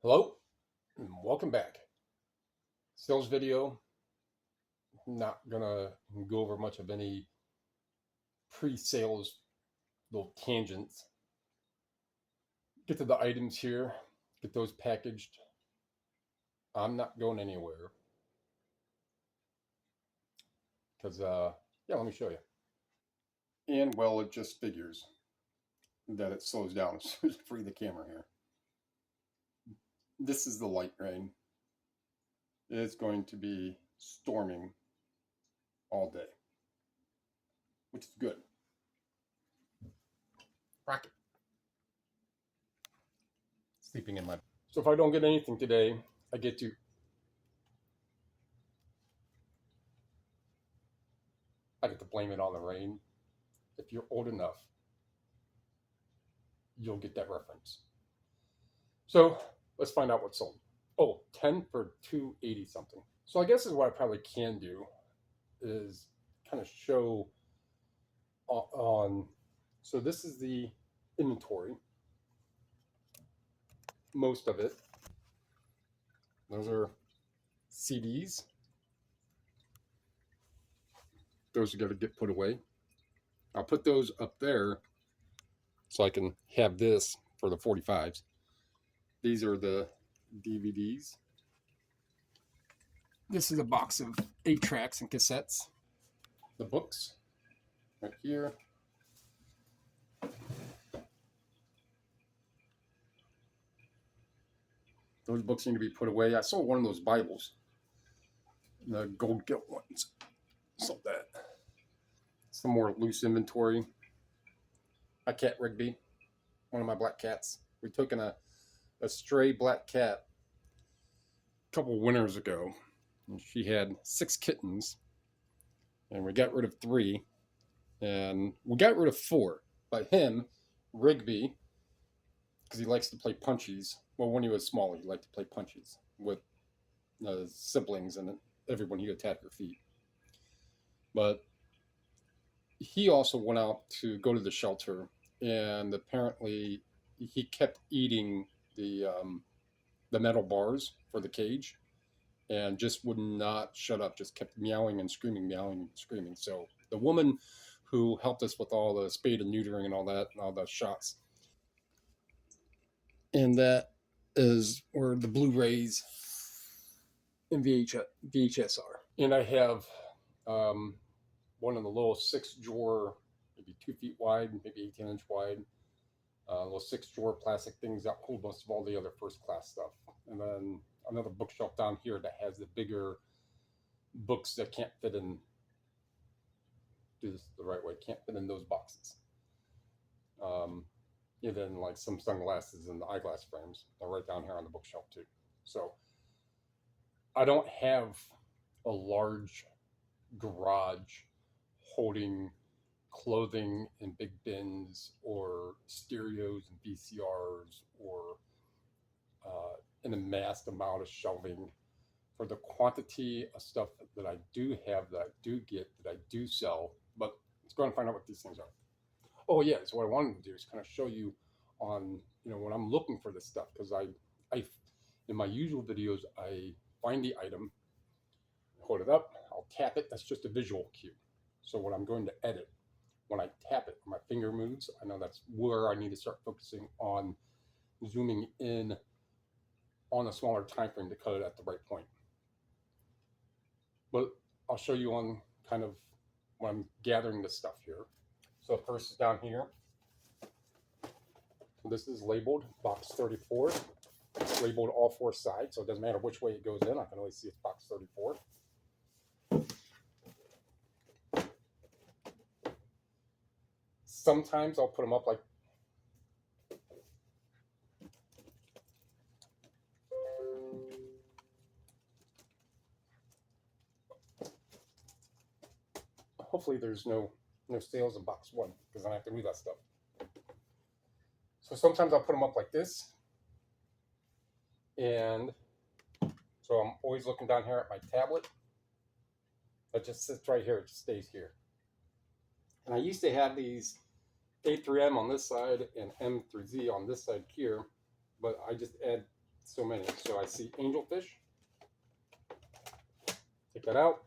Hello, and welcome back. Sales video. Not gonna go over much of any pre-sales little tangents. Get to the items here. Get those packaged. I'm not going anywhere because yeah, let me show you. And well, it just figures that it slows down as soon as I free the camera here. This is the light rain. It's going to be storming all day, which is good. Rocket sleeping in my. So if I don't get anything today, I get to blame it on the rain. If you're old enough, you'll get that reference. So let's find out what's sold. Oh, 10 for 280 something. So I guess is what I probably can do is kind of show on. So this is the inventory, most of it. Those are CDs. Those are going to get put away. I'll put those up there so I can have this for the 45s. These are the DVDs. This is a box of 8 tracks and cassettes. The books right here. Those books need to be put away. I sold one of those Bibles, the gold gilt ones. Sold that. Some more loose inventory. My cat Rigby, one of my black cats. We took in a stray black cat a couple winters ago. And she had 6 kittens, and we got rid of 3, and we got rid of 4. But him, Rigby, because he likes to play punchies. Well, when he was small, he liked to play punchies with siblings and everyone he would attack her feet. But he also went out to go to the shelter, and apparently he kept eating the metal bars for the cage, and just would not shut up. Just kept meowing and screaming, meowing and screaming. So the woman who helped us with all the spade and neutering and all that, and all the shots, and that is where the Blu-rays and VHS are. And I have one of the little 6-drawer, maybe 2 feet wide, maybe 18-inch wide, little 6-drawer plastic things that hold most of all the other first class stuff. And then another bookshelf down here that has the bigger books that can't fit in. Do this the right way. Can't fit in those boxes. And then like some sunglasses and the eyeglass frames are right down here on the bookshelf too. So I don't have a large garage holding clothing in big bins or stereos and VCRs or an amassed amount of shelving for the quantity of stuff that I do have, that I do get, that I do sell. But let's go and find out what these things are. Oh yeah, so what I wanted to do is kind of show you on, when I'm looking for this stuff, because I in my usual videos I find the item, hold it up, I'll tap it. That's just a visual cue. So when I'm going to edit, when I tap it, my finger moves. I know that's where I need to start focusing on zooming in on a smaller time frame to cut it at the right point. But I'll show you on kind of when I'm gathering this stuff here. So first is down here. This is labeled box 34. It's labeled all 4 sides, so it doesn't matter which way it goes in. I can always see it's box 34. Sometimes I'll put them up like hopefully there's no sales in box 1 because I have to read that stuff. So sometimes I'll put them up like this, and so I'm always looking down here at my tablet. It just sits right here. It just stays here. And I used to have these A through M on this side and M through Z on this side here, but I just add so many. So I see Angelfish. Take that out.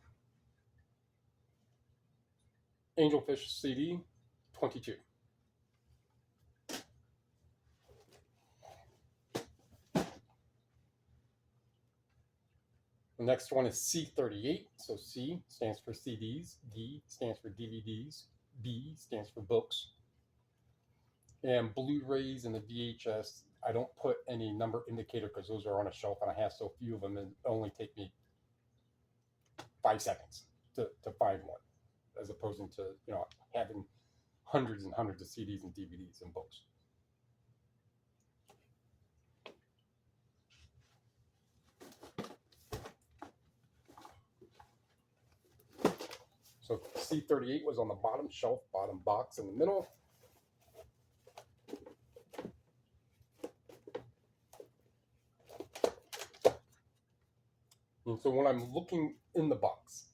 Angelfish CD 22. The next one is C38. So C stands for CDs, D stands for DVDs, B stands for books. And Blu-rays and the VHS, I don't put any number indicator because those are on a shelf and I have so few of them, it only take me 5 seconds to find one, as opposed to, you know, having hundreds and hundreds of CDs and DVDs and books. So C38 was on the bottom shelf, bottom box in the middle. And so when I'm looking in the box,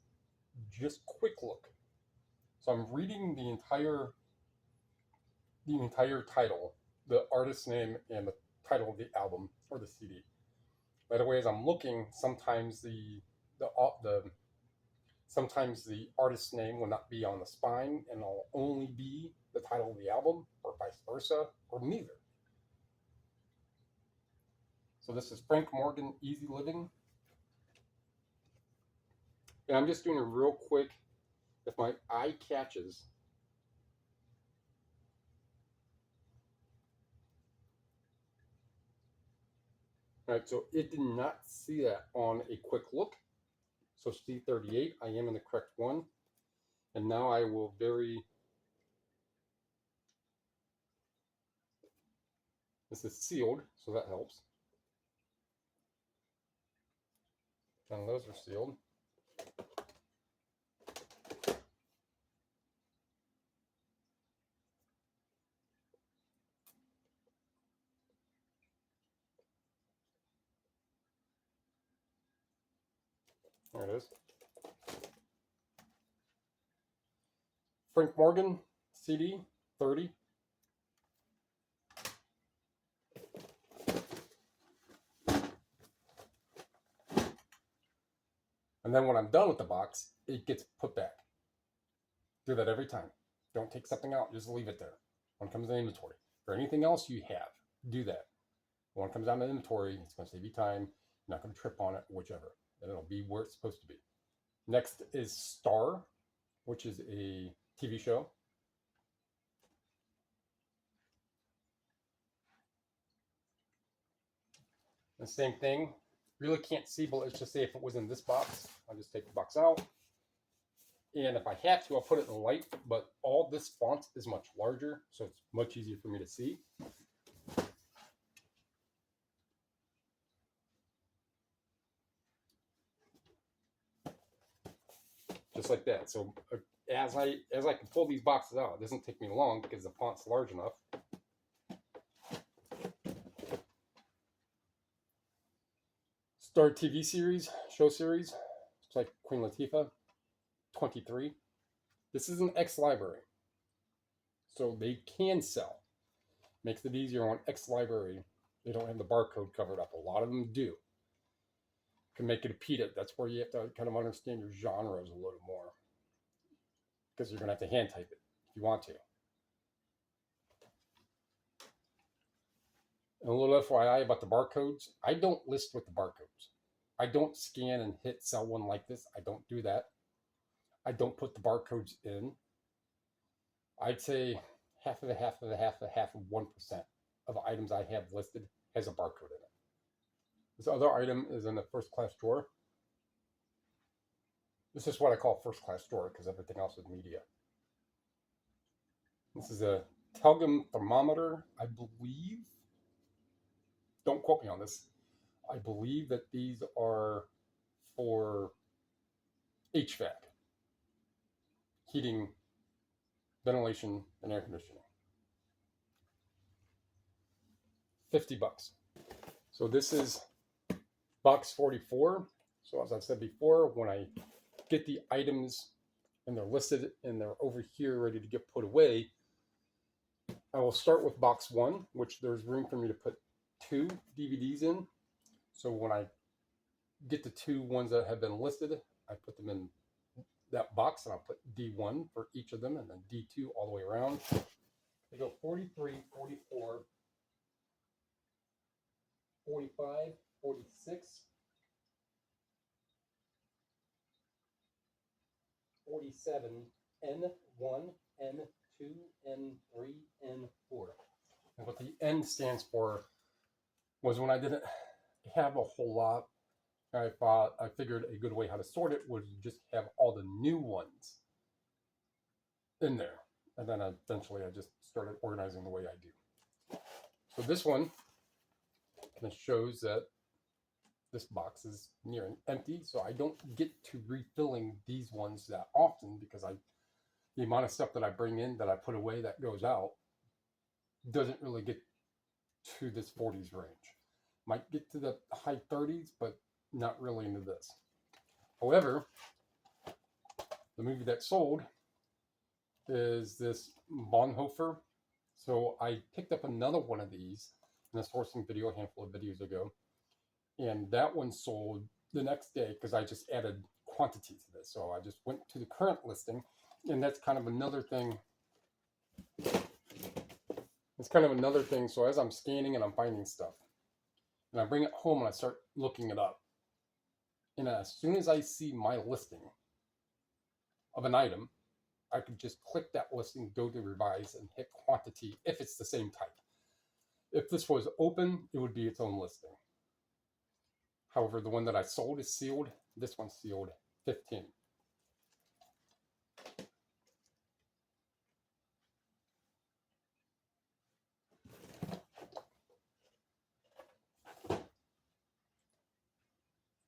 just quick look. So I'm reading the entire title, the artist's name, and the title of the album or the CD. By the way, as I'm looking, sometimes the artist's name will not be on the spine, and it'll only be the title of the album, or vice versa, or neither. So this is Frank Morgan, Easy Living. And I'm just doing it real quick. If my eye catches, all right, so it did not see that on a quick look. So C38, I am in the correct one. And now I will this is sealed, so that helps. And those are sealed. There it is. Frank Morgan, CD, 30. And then when I'm done with the box, it gets put back. Do that every time. Don't take something out, just leave it there. When it comes to inventory. For anything else you have, do that. When it comes down to inventory, it's going to save you time. You're not going to trip on it, whichever. And it'll be where it's supposed to be. Next is Star, which is a TV show. The same thing. Really can't see, but let's just say if it was in this box, I'll just take the box out. And if I have to, I'll put it in the light, but all this font is much larger, so it's much easier for me to see. Just like that. So as I can pull these boxes out, it doesn't take me long because the font's large enough. Star TV series, show series. It's like Queen Latifah, 23. This is an X library. So they can sell. Makes it easier on X library. They don't have the barcode covered up. A lot of them do. Can make it a PETA. That's where you have to kind of understand your genres a little more. Because you're going to have to hand type it if you want to. And a little FYI about the barcodes. I don't list with the barcodes. I don't scan and hit sell one like this. I don't do that. I don't put the barcodes in. I'd say half of 1% of the items I have listed has a barcode in it. This other item is in the first class drawer. This is what I call first class drawer because everything else is media. This is a Telgem thermometer, I believe. Don't quote me on this. I believe that these are for HVAC, heating, ventilation, and air conditioning. $50. So this is box 44. So as I said before, when I get the items and they're listed and they're over here ready to get put away, I will start with box 1, which there's room for me to put 2 DVDs in. So when I get the 2 ones that have been listed, I put them in that box, and I'll put D1 for each of them, and then D2 all the way around. They go 43, 44, 45, 46, 47, N1, N2, N3, N4. And what the N stands for was, when I didn't have a whole lot, I figured a good way how to sort it was just have all the new ones in there. And then eventually I just started organizing the way I do. So this one kind of shows that this box is near empty, so I don't get to refilling these ones that often, because the amount of stuff that I bring in that I put away that goes out doesn't really get to this 40s range. Might get to the high 30s, but not really into this. However, the movie that sold is this Bonhoeffer. So I picked up another one of these in a sourcing video a handful of videos ago, and that one sold the next day because I just added quantity to this. So I just went to the current listing, and that's kind of another thing. It's kind of another thing. So as I'm scanning and I'm finding stuff, and I bring it home and I start looking it up, and as soon as I see my listing of an item, I could just click that listing, go to revise, and hit quantity if it's the same type. If this was open, it would be its own listing. However, the one that I sold is sealed. This one's sealed 15.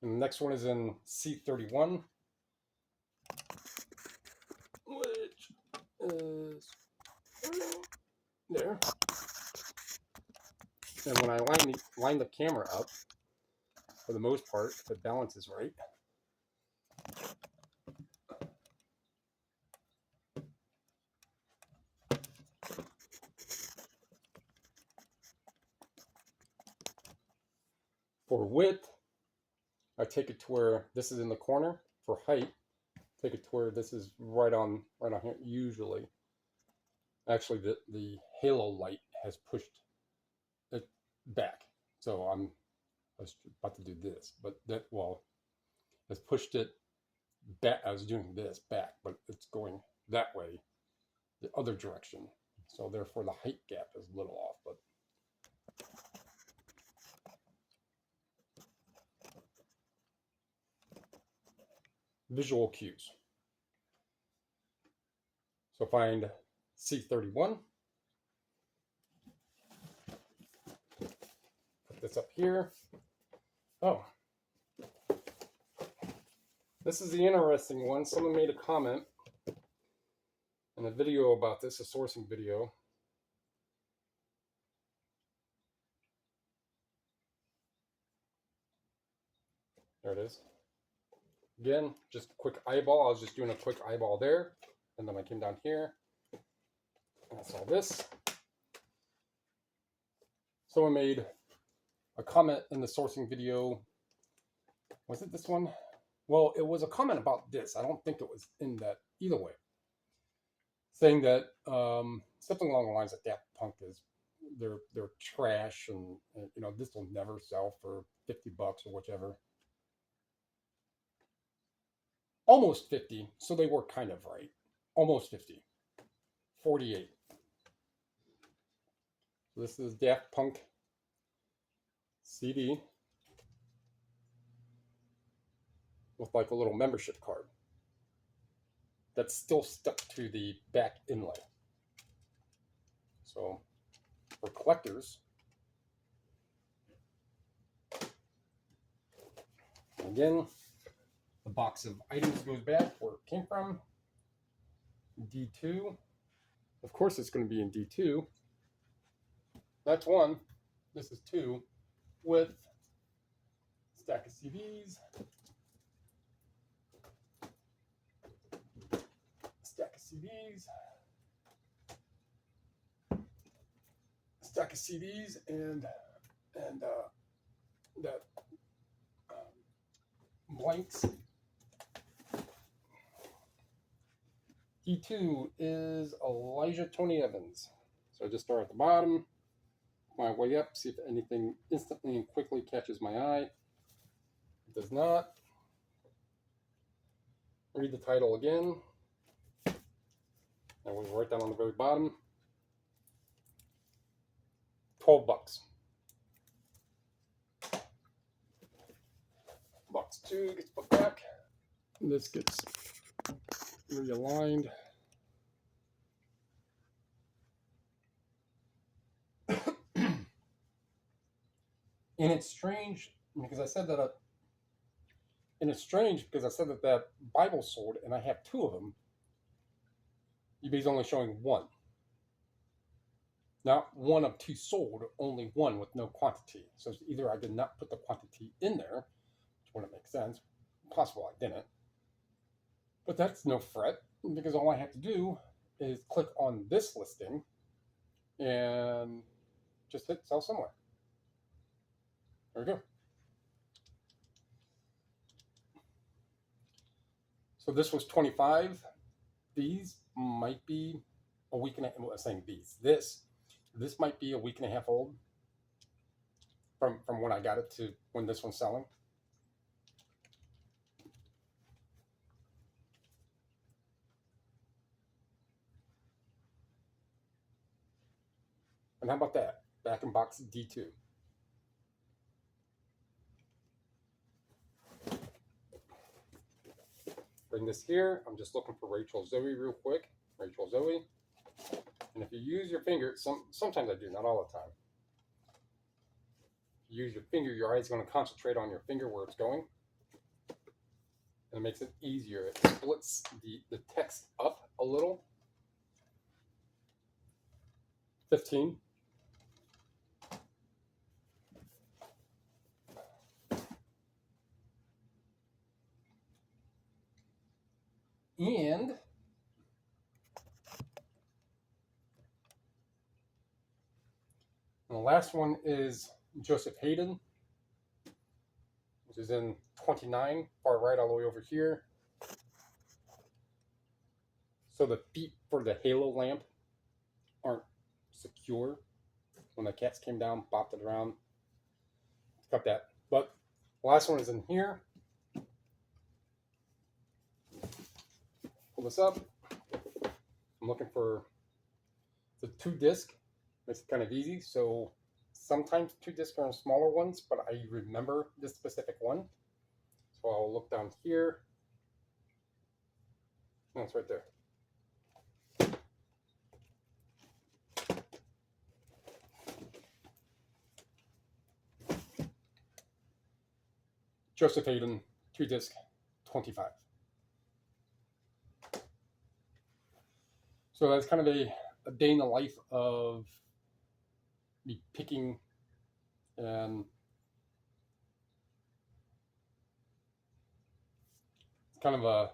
And the next one is in C31, which is there. And when I line the camera up, for the most part, if the balance is right, for width, I take it to where this is in the corner. For height, take it to where this is right on here. Usually, actually, the halo light has pushed it back. So I was about to do this, but that, well, has pushed it back. I was doing this back, but it's going that way, the other direction. So therefore, the height gap is a little off, but visual cues. So find C31. Put this up here. Oh, this is the interesting one. Someone made a comment in a video about this, a sourcing video. There it is. Again, just quick eyeball. I was just doing a quick eyeball there. And then I came down here and I saw this. Someone made a comment in the sourcing video. Was it this one? Well, it was a comment about this. I don't think it was in that either way. Saying that something along the lines that Daft Punk is they're trash, and you know, this will never sell for $50 or whichever. Almost 50, so they were kind of right. Almost 50. 48. So this is Daft Punk CD with like a little membership card that's still stuck to the back inlay. So for collectors, again, the box of items goes back where it came from. D2. Of course it's going to be in D2. That's 1. This is 2 with a stack of CDs. Stack of CDs. Stack of CDs and that planks. D2 is Elijah Tony Evans. So I just start at the bottom, my way up, see if anything instantly and quickly catches my eye. It does not. Read the title again. And we write down on the very bottom. $12. Box 2 gets put back. This gets realigned. And it's strange because I said that. And it's strange because I said that that Bible sold, and I have 2 of them. eBay's only showing 1. Not 1 of 2 sold, only 1 with no quantity. So either I did not put the quantity in there, which wouldn't make sense. Possible I didn't. But that's no fret, because all I have to do is click on this listing and just hit sell somewhere. There we go. So this was 25. These might be a week and a half. Well, I'm saying these. This might be a week and a half old from when I got it to when this one's selling. And how about that? Back in box D2. Bring this here. I'm just looking for Rachel Zoe real quick. Rachel Zoe. And if you use your finger, sometimes I do, not all the time. If you use your finger, your eye is going to concentrate on your finger where it's going. And it makes it easier. It splits the text up a little. 15. And the last one is Joseph Haydn, which is in 29, far right all the way over here. So the feet for the halo lamp aren't secure. When the cats came down, bopped it around, cut that. But the last one is in here. Pull this up. I'm looking for the 2 disc. Makes it kind of easy. So sometimes 2 discs are in smaller ones, but I remember this specific one. So I'll look down here. Oh, it's right there. Joseph Haydn, 2 disc, 25. So that's kind of a day in the life of me picking and it's kind of a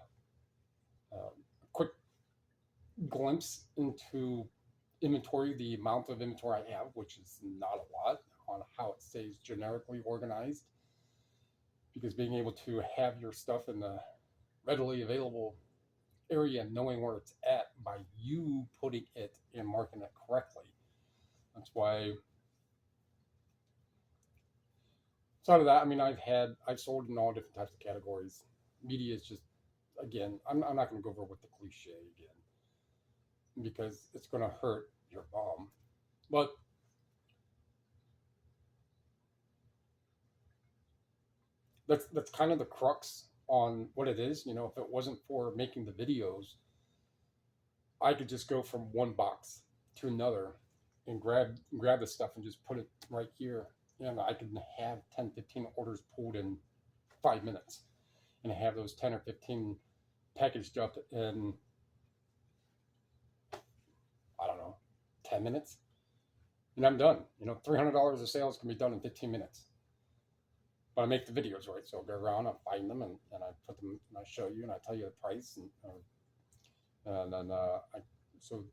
quick glimpse into inventory, the amount of inventory I have, which is not a lot, on how it stays generically organized. Because being able to have your stuff in the readily available area and knowing where it's at by you putting it and marking it correctly. That's why. Outside of that, I mean, I've sold in all different types of categories. Media is just, again, I'm not going to go over with the cliche again because it's going to hurt your bum. But that's kind of the crux on what it is. You know, if it wasn't for making the videos, I could just go from one box to another and grab the stuff and just put it right here. And I can have 10, 15 orders pulled in 5 minutes and have those 10 or 15 packaged up in, I don't know, 10 minutes. And I'm done. You know, $300 of sales can be done in 15 minutes. But I make the videos, right? So I go around, I find them, and I put them, and I show you, and I tell you the price. And then, so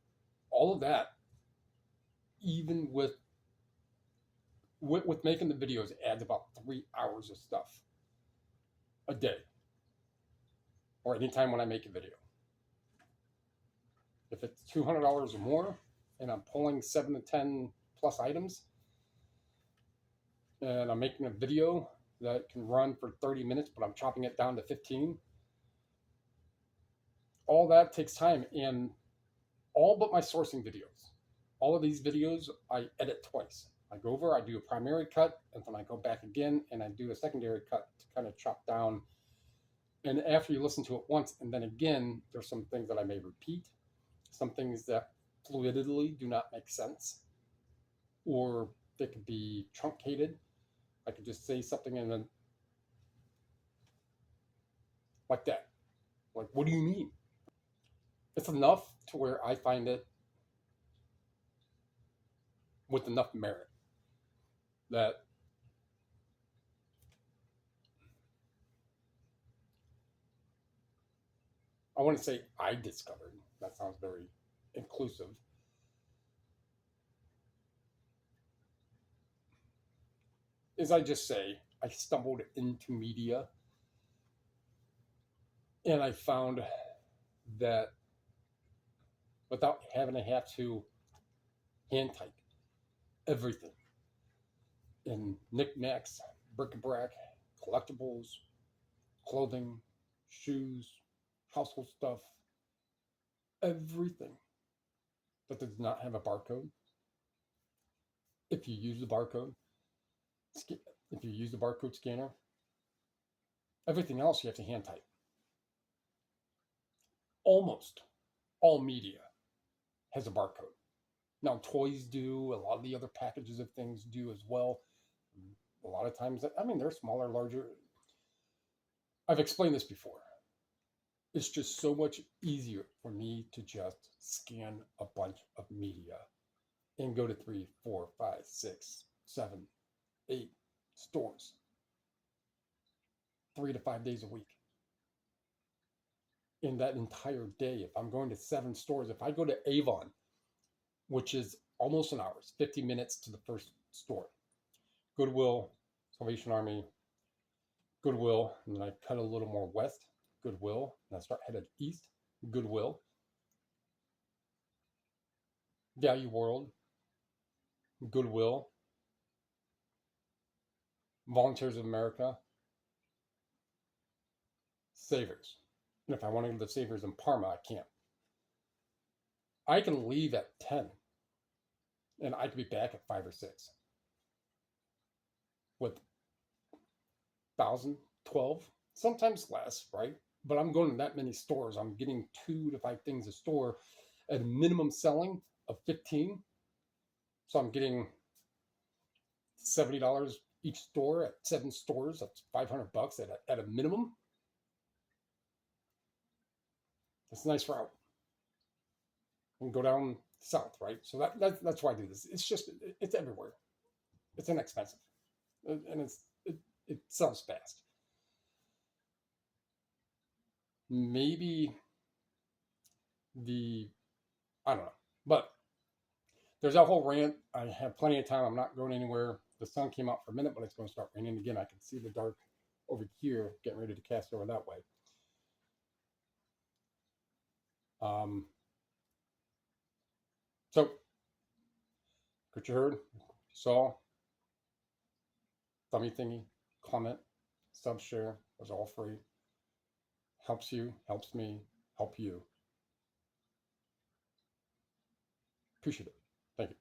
all of that, even with making the videos, adds about 3 hours of stuff a day. or anytime when I make a video. If it's $200 or more and I'm pulling 7 to 10 plus items and I'm making a video that can run for 30 minutes, but I'm chopping it down to 15, all that takes time. And all but my sourcing videos, all of these videos I edit twice. I go over, I do a primary cut, and then I go back again and I do a secondary cut to kind of chop down. And after you listen to it once and then again, there's some things that I may repeat, some things that fluidly do not make sense, or they could be truncated. I could just say something and then like that. Like, what do you mean? It's enough to where I find it with enough merit that I want to say I discovered. That sounds very inclusive. As I just say, I stumbled into media and I found that without having to have to hand type everything in knickknacks, bric-a-brac, collectibles, clothing, shoes, household stuff, everything that does not have a barcode. If you use the barcode, scanner, everything else you have to hand type. Almost all media has a barcode. Now, toys do, a lot of the other packages of things do as well. A lot of times, I mean, they're smaller, larger. I've explained this before. It's just so much easier for me to just scan a bunch of media and go to 3, 4, 5, 6, 7, 8 stores 3 to 5 days a week. In that entire day, if I'm going to 7 stores, if I go to Avon, which is almost an hour, 50 minutes to the first store, Goodwill, Salvation Army, Goodwill, and then I cut a little more west, Goodwill, and I start headed east, Goodwill, Value World, Goodwill, Volunteers of America, Savers. And if I want to go to the Savers in Parma, I can't. I can leave at 10 and I could be back at 5 or 6 with 1,000, 12, sometimes less, right? But I'm going to that many stores. I'm getting 2 to 5 things a store at a minimum selling of 15. So I'm getting $70 each store at 7 stores. That's $500 at a minimum. It's a nice route. And go down south, right? So that's why I do this. It's just, it's everywhere. It's inexpensive. And it sells fast. Maybe I don't know. But there's that whole rant. I have plenty of time. I'm not going anywhere. The sun came out for a minute, but it's going to start raining again. I can see the dark over here getting ready to cast over that way. So, what you heard, saw, dummy thingy, comment, sub share, was all free. Helps you, helps me, help you. Appreciate it. Thank you.